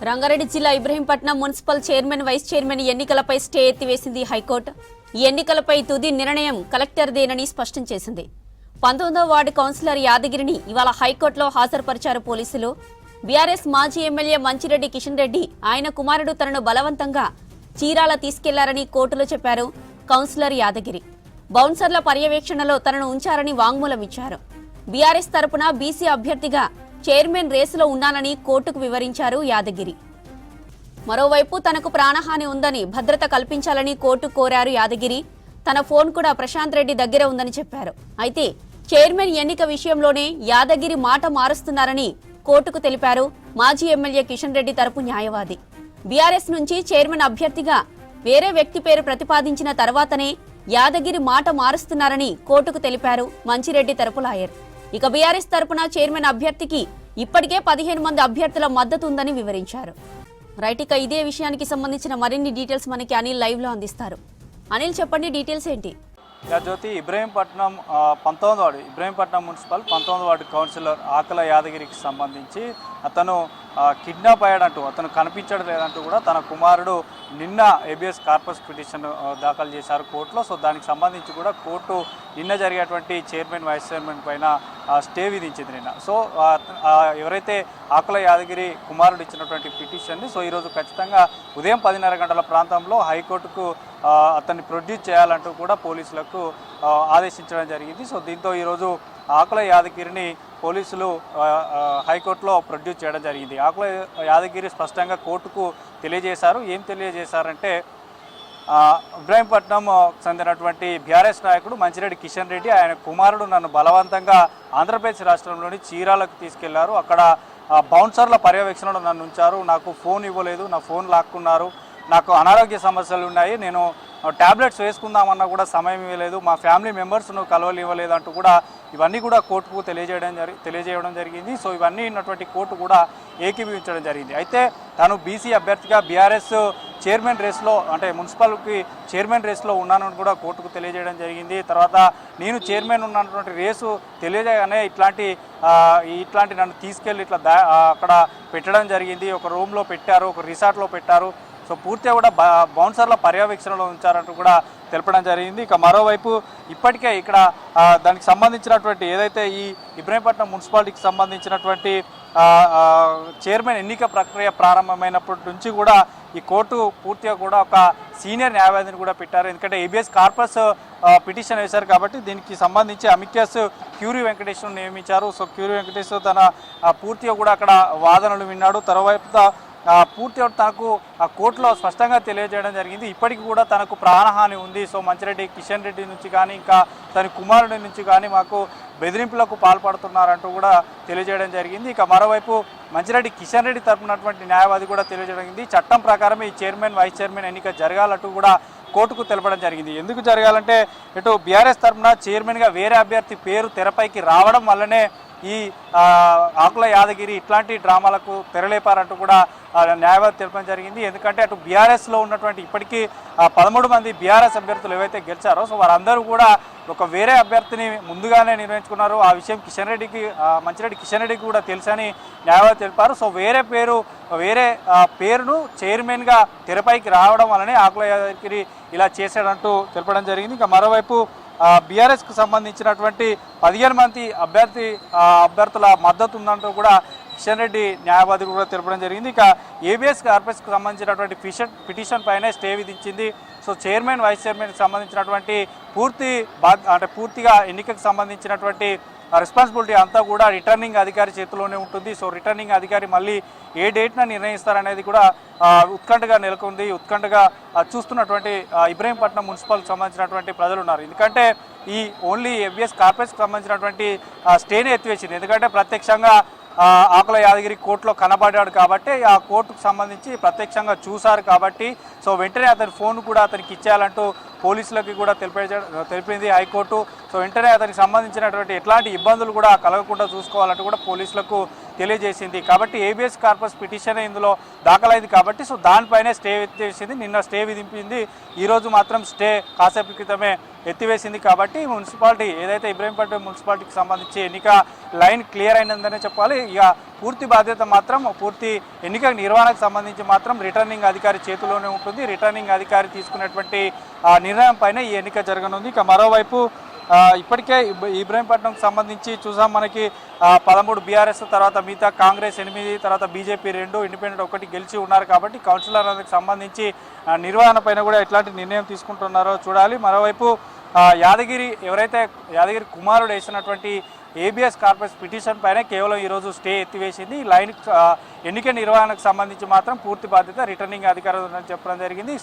రంగారెడ్డి జిల్లా Ibrahimpatnam municipal chairman vice chairman ఎన్నికలపై stay ఎత్తివేసింది హైకోర్టు. ఈ ఎన్నికలపై తుది నిర్ణయం కలెక్టర్దేనని స్పష్టం చేసింది. 19వ వార్డు కౌన్సిలర్ యాదగిరిని ఇవాళ హైకోర్టులో హాజరుపరిచారు పోలీసులు. బీఆర్ఎస్ మాజీ ఎమ్మెల్యే మంచిరెడ్డి కిషన్ రెడ్డి ఆయన కుమారుడు తనను బలవంతంగా చీరాల తీసుకెళ్లారని కోర్టులో చెప్పారు. కౌన్సిలర్ యాదగిరి బౌన్సర్ల పర్యవేక్షణలో తనను ఉంచారని వాంగ్మూలం ఇచ్చారు. బీఆర్ఎస్ తరపున బీసీ అభ్యర్థిగా చైర్మన్ రేసులో ఉన్నానని కోర్టుకు వివరించారు యాదగిరి. మరోవైపు తనకు ప్రాణహాని ఉందని భద్రత కల్పించాలని కోర్టు కోరారు యాదగిరి. తన ఫోన్ కూడా ప్రశాంత్ రెడ్డి దగ్గర ఉందని చెప్పారు. అయితే చైర్మన్ ఎన్నిక విషయంలోనే యాదగిరి మాట మారుస్తున్నారని కోర్టుకు తెలిపారు మాజీ ఎమ్మెల్యే కిషన్ రెడ్డి తరపు న్యాయవాది. బీఆర్ఎస్ నుంచి చైర్మన్ అభ్యర్థిగా వేరే వ్యక్తి పేరు ప్రతిపాదించిన తర్వాతనే యాదగిరి మాట మారుస్తున్నారని కోర్టుకు తెలిపారు మంచిరెడ్డి తరపు లాయర్. ఇక బీఆర్ఎస్ తరపున చైర్మన్ అభ్యర్థికి ఇప్పటికే 15 మంది అభ్యర్థుల మద్దతు ఉందని వివరించారు. రైట్, ఇక ఇదే విషయానికి సంబంధించిన మరిన్ని డీటెయిల్స్ మనకి అనిల్ లైవ్ లో అందిస్తారు. అనిల్, చెప్పండి, డీటెయిల్స్ ఏంటి? జ్యోతి, ఇబ్రహీంపట్నం 19వ వార్డు ఇబ్రహీంపట్నం మున్సిపల్ 19వ వార్డు కౌన్సిలర్ ఆకల యాదగిరికి సంబంధించి అతను కిడ్నాప్ అయ్యాడంటూ, అతను కనిపించడం లేదంటూ కూడా తన కుమారుడు నిన్న ఏబిఎస్ కార్పస్ పిటిషన్ దాఖలు చేశారు కోర్టులో. సో దానికి సంబంధించి కూడా కోర్టు నిన్న జరిగేటువంటి చైర్మన్ వైస్ చైర్మన్ పైన స్టే విధించింది నిన్న. సో ఎవరైతే ఆకల యాదగిరి కుమారుడు ఇచ్చినటువంటి పిటిషన్ని సో ఈరోజు ఖచ్చితంగా ఉదయం 10:30 గంటల ప్రాంతంలో హైకోర్టుకు అతన్ని ప్రొడ్యూస్ చేయాలంటూ కూడా పోలీసులకు ఆదేశించడం జరిగింది. సో దీంతో ఈరోజు ఆకుల యాదగిరిని పోలీసులు హైకోర్టులో ప్రొడ్యూస్ చేయడం జరిగింది. ఆకుల యాదగిరి స్పష్టంగా కోర్టుకు తెలియజేశారు. ఏం తెలియజేశారంటే, ఇబ్రహీంపట్నం చెందినటువంటి బీఆర్ఎస్ నాయకుడు మంచిరెడ్డి కిషన్ రెడ్డి ఆయన కుమారుడు నన్ను బలవంతంగా ఆంధ్రప్రదేశ్ రాష్ట్రంలోని చీరాలకు తీసుకెళ్లారు. అక్కడ బౌన్సర్ల పర్యవేక్షణలో నన్ను ఉంచారు. నాకు ఫోన్ ఇవ్వలేదు, నా ఫోన్ లాక్కున్నారు, నాకు అనారోగ్య సమస్యలు ఉన్నాయి, నేను ట్యాబ్లెట్స్ వేసుకుందామన్నా కూడా సమయం ఇవ్వలేదు, మా ఫ్యామిలీ మెంబర్స్ను కలవలివ్వలేదు అంటూ కూడా ఇవన్నీ కూడా కోర్టుకు తెలియజేయడం జరిగింది. సో ఇవన్నీ ఉన్నటువంటి కోర్టు కూడా ఏకీభవించడం జరిగింది. అయితే తను బీసీ అభ్యర్థిగా బీఆర్ఎస్ చైర్మన్ రేస్లో అంటే మున్సిపల్కి చైర్మన్ రేస్లో ఉన్నానని కూడా కోర్టుకు తెలియజేయడం జరిగింది. తర్వాత నేను చైర్మన్ ఉన్నటువంటి రేసు తెలియజేయగానే ఇట్లాంటి నన్ను తీసుకెళ్ళి అక్కడ పెట్టడం జరిగింది. ఒక రూమ్లో పెట్టారు, ఒక రిసార్ట్లో పెట్టారు. సో పూర్తిగా కూడా బౌన్సర్ల పర్యవేక్షణలో ఉంచారంటూ కూడా తెలపడం జరిగింది. ఇక మరోవైపు ఇప్పటికే ఇక్కడ దానికి సంబంధించినటువంటి ఏదైతే ఈ ఇబ్రహీంపట్నం మున్సిపాలిటీకి సంబంధించినటువంటి చైర్మన్ ఎన్నిక ప్రక్రియ ప్రారంభమైనప్పటి నుంచి కూడా ఈ కోర్టు పూర్తిగా కూడా ఒక సీనియర్ న్యాయవాదిని కూడా పెట్టారు. ఎందుకంటే ఏబిఎస్ కార్పస్ పిటిషన్ వేశారు కాబట్టి దీనికి సంబంధించి అమిక్యస్ క్యూరీ వెంకటేశ్వరను నియమించారు. సో క్యూరీ వెంకటేశ్వర తన పూర్తిగా కూడా అక్కడ వాదనలు విన్నాడు. తర్వాత పూర్తిగా తనకు కోర్టులో స్పష్టంగా తెలియజేయడం జరిగింది. ఇప్పటికి కూడా తనకు ప్రాణహాని ఉంది. సో మంచిరెడ్డి కిషన్ రెడ్డి నుంచి కానీ ఇంకా తన కుమారుడి నుంచి కానీ మాకు బెదిరింపులకు పాల్పడుతున్నారంటూ కూడా తెలియజేయడం జరిగింది. ఇక మరోవైపు మంచిరెడ్డి కిషన్ రెడ్డి తరపునటువంటి న్యాయవాది కూడా తెలియజేయడం జరిగింది. చట్టం ప్రకారం ఈ చైర్మన్ వైస్ చైర్మన్ ఎన్నిక జరగాలంటూ కూడా కోర్టుకు తెలపడం జరిగింది. ఎందుకు జరగాలంటే ఇటు బీఆర్ఎస్ తరఫున చైర్మన్గా వేరే అభ్యర్థి పేరు తెరపైకి రావడం వల్లనే ఈ ఆకుల యాదగిరి ఇట్లాంటి డ్రామాలకు తెరలేపారంటూ కూడా న్యాయవాది తెలపడం జరిగింది. ఎందుకంటే అటు బీఆర్ఎస్లో ఉన్నటువంటి ఇప్పటికీ 13 మంది బీఆర్ఎస్ అభ్యర్థులు ఏవైతే గెలిచారో సో వారందరూ కూడా ఒక వేరే అభ్యర్థిని ముందుగానే నిర్ణయించుకున్నారు. ఆ విషయం మంచిరెడ్డి కిషన్ రెడ్డికి కూడా తెలుసని న్యాయవాది తెలిపారు. సో వేరే పేరును చైర్మన్గా తెరపైకి రావడం వల్లనే ఆకుల యాదగిరి ఇలా చేశాడంటూ తెలపడం జరిగింది. ఇక మరోవైపు బీఆర్ఎస్కు సంబంధించినటువంటి 15 మంది అభ్యర్థుల మద్దతు ఉందంటూ కూడా కిషన్ రెడ్డి న్యాయవాది కూడా తెలపడం జరిగింది. ఇక ఏబిఎస్ కార్పస్కు సంబంధించినటువంటి పిటిషన్ పైనే స్టే విధించింది. సో చైర్మన్ వైస్ చైర్మన్కి సంబంధించినటువంటి పూర్తిగా ఎన్నికకు సంబంధించినటువంటి రెస్పాన్సిబిలిటీ అంతా కూడా రిటర్నింగ్ అధికారి చేతిలోనే ఉంటుంది. సో రిటర్నింగ్ అధికారి మళ్ళీ ఏ డేట్న నిర్ణయిస్తారనేది కూడా ఉత్కంఠగా నెలకొంది. ఉత్కంఠగా చూస్తున్నటువంటి ఇబ్రహీంపట్నం మున్సిపల్కి సంబంధించినటువంటి ప్రజలు ఉన్నారు. ఎందుకంటే ఈ ఓన్లీ ఏబిఎస్ కార్పొరేట్కి సంబంధించినటువంటి స్టేనే ఎత్తివేసింది. ఎందుకంటే ప్రత్యక్షంగా ఆకుల యాదగిరి కోర్టులో కనబడ్డాడు కాబట్టి ఆ కోర్టుకు సంబంధించి ప్రత్యక్షంగా చూశారు కాబట్టి సో వెంటనే అతని ఫోన్ కూడా అతనికి ఇచ్చేయాలంటూ పోలీసులకి కూడా తెలిపింది హైకోర్టు. సో వెంటనే అతనికి సంబంధించినటువంటి ఎట్లాంటి ఇబ్బందులు కూడా కలగకుండా చూసుకోవాలంటూ కూడా పోలీసులకు తెలియజేసింది. కాబట్టి ఏబిఎస్ కార్పస్ పిటిషన్ ఇందులో దాఖలైంది కాబట్టి సో దానిపైనే స్టే ఎత్తివేసింది. నిన్న స్టే విధించింది, ఈరోజు మాత్రం స్టే కాసేపు క్రితమే ఎత్తివేసింది. కాబట్టి మున్సిపాలిటీ ఏదైతే ఇబ్రహీంపట్నం మున్సిపాలిటీకి సంబంధించి ఎన్నిక లైన్ క్లియర్ అయినందనే చెప్పాలి. ఇక పూర్తి బాధ్యత మాత్రం పూర్తి ఎన్నిక నిర్వహణకు సంబంధించి మాత్రం రిటర్నింగ్ అధికారి చేతిలోనే ఉంటుంది. రిటర్నింగ్ అధికారి తీసుకున్నటువంటి నిర్ణయం పైన ఈ ఎన్నిక జరగనుంది. ఇక మరోవైపు ఇప్పటికే ఇబ్రహీంపట్నంకి సంబంధించి చూసాం, మనకి 13 బీఆర్ఎస్, తర్వాత మిగతా కాంగ్రెస్ 8, తర్వాత బీజేపీ 2, ఇండిపెండెంట్ 1 గెలిచి ఉన్నారు. కాబట్టి కౌన్సిలర్లకు సంబంధించి నిర్వహణ పైన కూడా ఎట్లాంటి నిర్ణయం తీసుకుంటున్నారో చూడాలి. మరోవైపు యాదగిరి కుమారుడు వేసినటువంటి ఏబిఎస్ కార్పస్ పిటిషన్ పైన కేవలం ఈరోజు స్టే ఎత్తివేసింది. లైన్ ఎన్నిక నిర్వహణకు సంబంధించి మాత్రం పూర్తి బాధ్యత రిటర్నింగ్ అధికారులు చెప్పడం జరిగింది.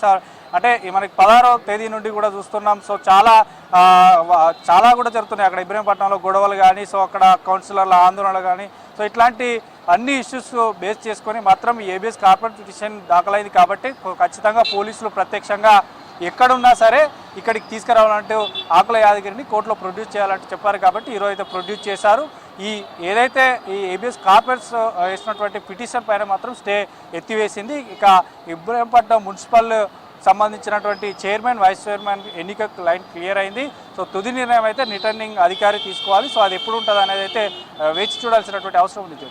అంటే మనకి 16వ తేదీ నుండి కూడా చూస్తున్నాం. సో చాలా కూడా జరుగుతున్నాయి అక్కడ ఇబ్రహీంపట్నంలో గొడవలు కానీ, సో అక్కడ కౌన్సిలర్ల ఆందోళనలు కానీ, సో ఇట్లాంటి అన్ని ఇష్యూస్ బేస్ చేసుకొని మాత్రం ఏబిఎస్ కార్పస్ పిటిషన్ దాఖలైంది. కాబట్టి ఖచ్చితంగా పోలీసులు ప్రత్యక్షంగా ఎక్కడున్నా సరే ఇక్కడికి తీసుకురావాలంటూ ఆకుల యాదగిరిని కోర్టులో ప్రొడ్యూస్ చేయాలంటూ చెప్పారు. కాబట్టి ఈరోజు అయితే ప్రొడ్యూస్ చేశారు. ఏదైతే ఈ ఏబిఎస్ కార్పొరేట్స్ వేసినటువంటి పిటిషన్ పైన మాత్రం స్టే ఎత్తివేసింది. ఇక ఇబ్రహీంపట్నం మున్సిపల్ సంబంధించినటువంటి చైర్మన్, వైస్ చైర్మన్ ఎన్నిక లైన్ క్లియర్ అయింది. సో తుది నిర్ణయం అయితే రిటర్నింగ్ అధికారి తీసుకోవాలి. సో అది ఎప్పుడు ఉంటుంది అనేది అయితే వేచి చూడాల్సినటువంటి అవసరం ఉంది.